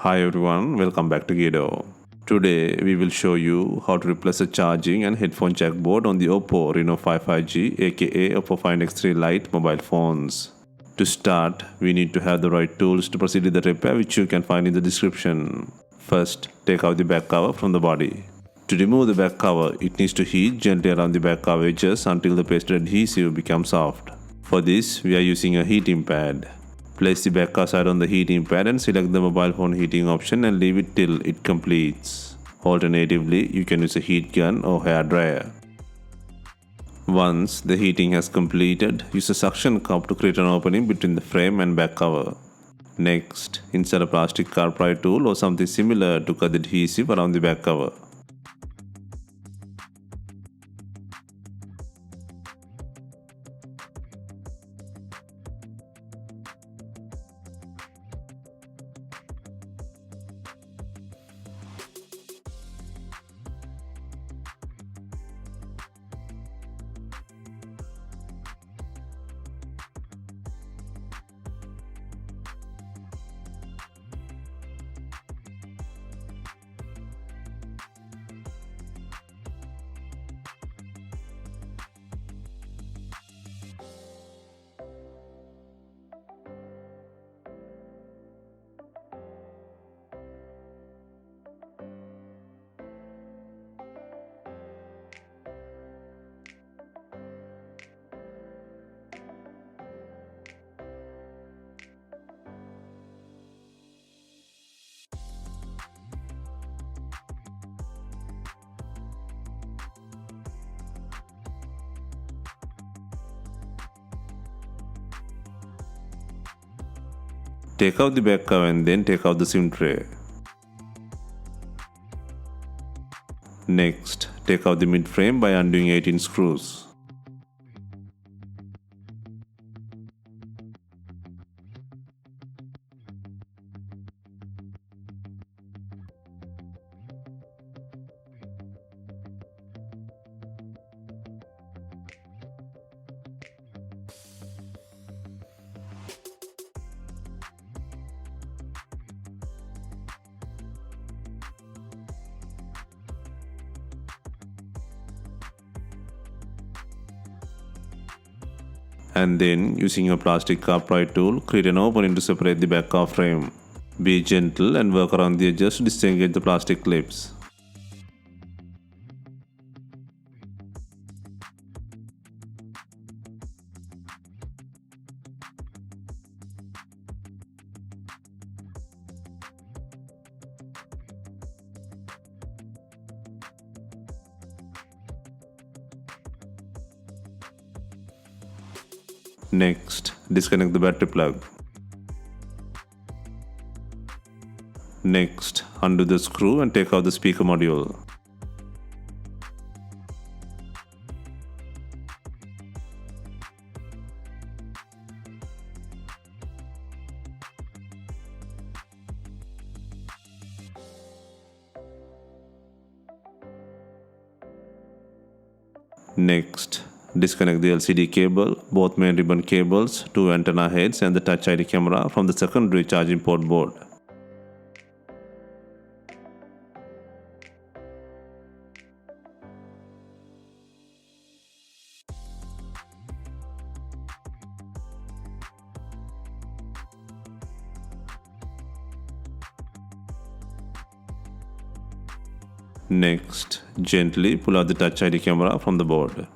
Hi everyone, welcome back to Geardo. Today we will show you how to replace a charging and headphone jack board on the Oppo Reno 5G aka Oppo FInd X3 Lite mobile phones. To start, we need to have the right tools to proceed with the repair, which you can find in the description. First, take out the back cover from the body. To remove the back cover, it needs to heat gently around the back cover edges until the pasted adhesive becomes soft. For this, we are using a heating pad. Place the back cover side on the heating pad and select the mobile phone heating option and leave it till it completes. Alternatively, you can use a heat gun or hair dryer. Once the heating has completed, use a suction cup to create an opening between the frame and back cover. Next, insert a plastic car pry tool or something similar to cut the adhesive around the back cover. Take out the back cover and then take out the SIM tray. Next, take out the mid frame by undoing 18 screws. And then, using a plastic car pry tool, create an opening to separate the back cover frame. Be gentle and work around the edges to disengage the plastic clips. Next, disconnect the battery plug. Next, undo the screw and take out the speaker module. Next, disconnect the LCD cable, both main ribbon cables, two antenna heads and the Touch ID camera from the secondary charging port board. Next, gently pull out the Touch ID camera from the board.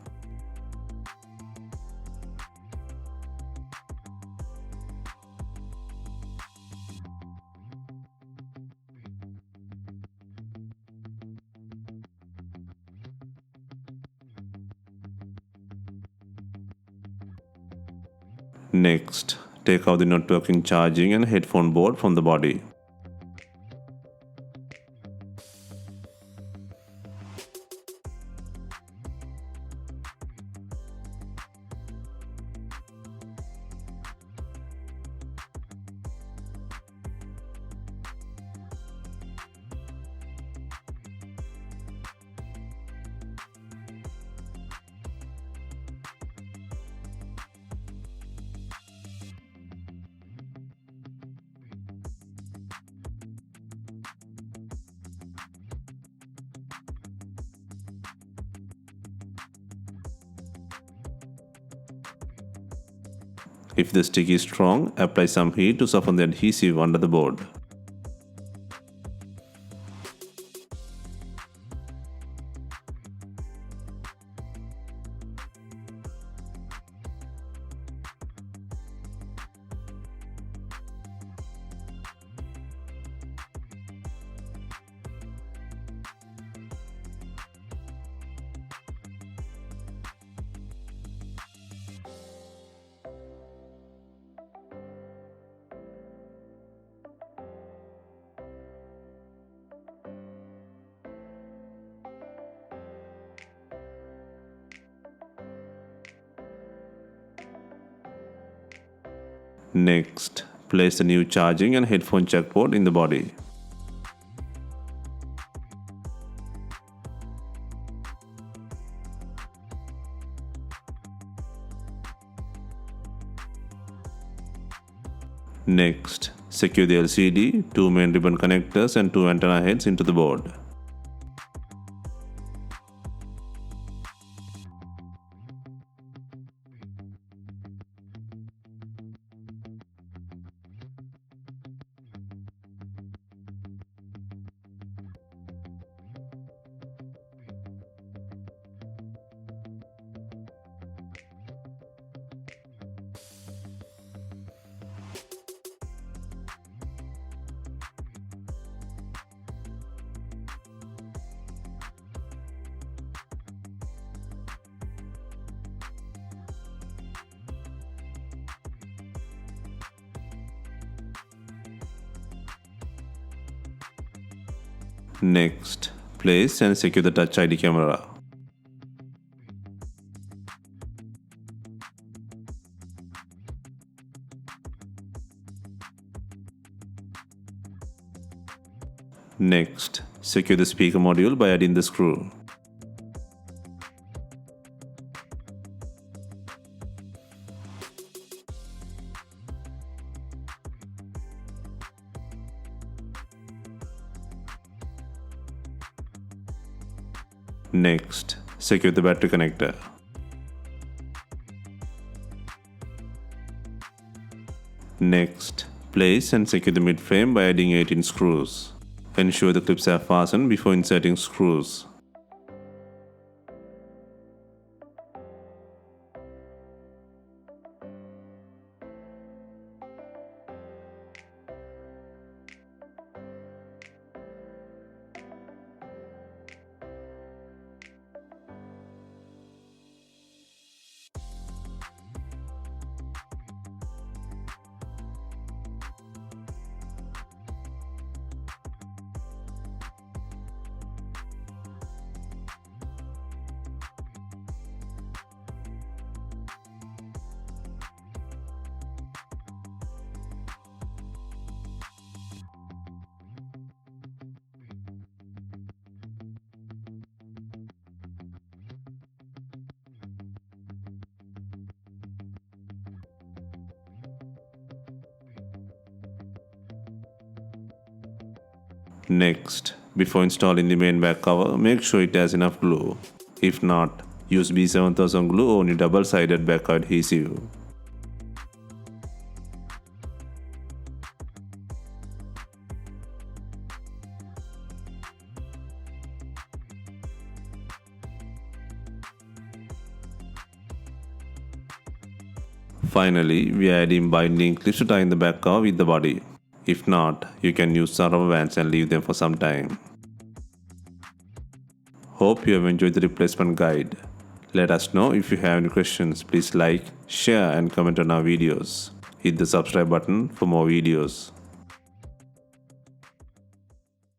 Next, take out the networking charging and headphone board from the body. If the stick is strong, apply some heat to soften the adhesive under the board. Next, place the new charging and headphone jack port in the body. Next, secure the LCD, two main ribbon connectors and two antenna heads into the board. Next, place and secure the Touch ID camera. Next, secure the speaker module by adding the screw. Next, secure the battery connector. Next, place and secure the mid frame by adding 18 screws. Ensure the clips are fastened before inserting screws. Next, before installing the main back cover, make sure it has enough glue. If not, use B7000 glue or any double-sided back adhesive. Finally, we are adding binding clips to tie in the back cover with the body. If not, you can use some rubber bands and leave them for some time. Hope you have enjoyed the replacement guide. Let us know if you have any questions. Please like, share and comment on our videos. Hit the subscribe button for more videos.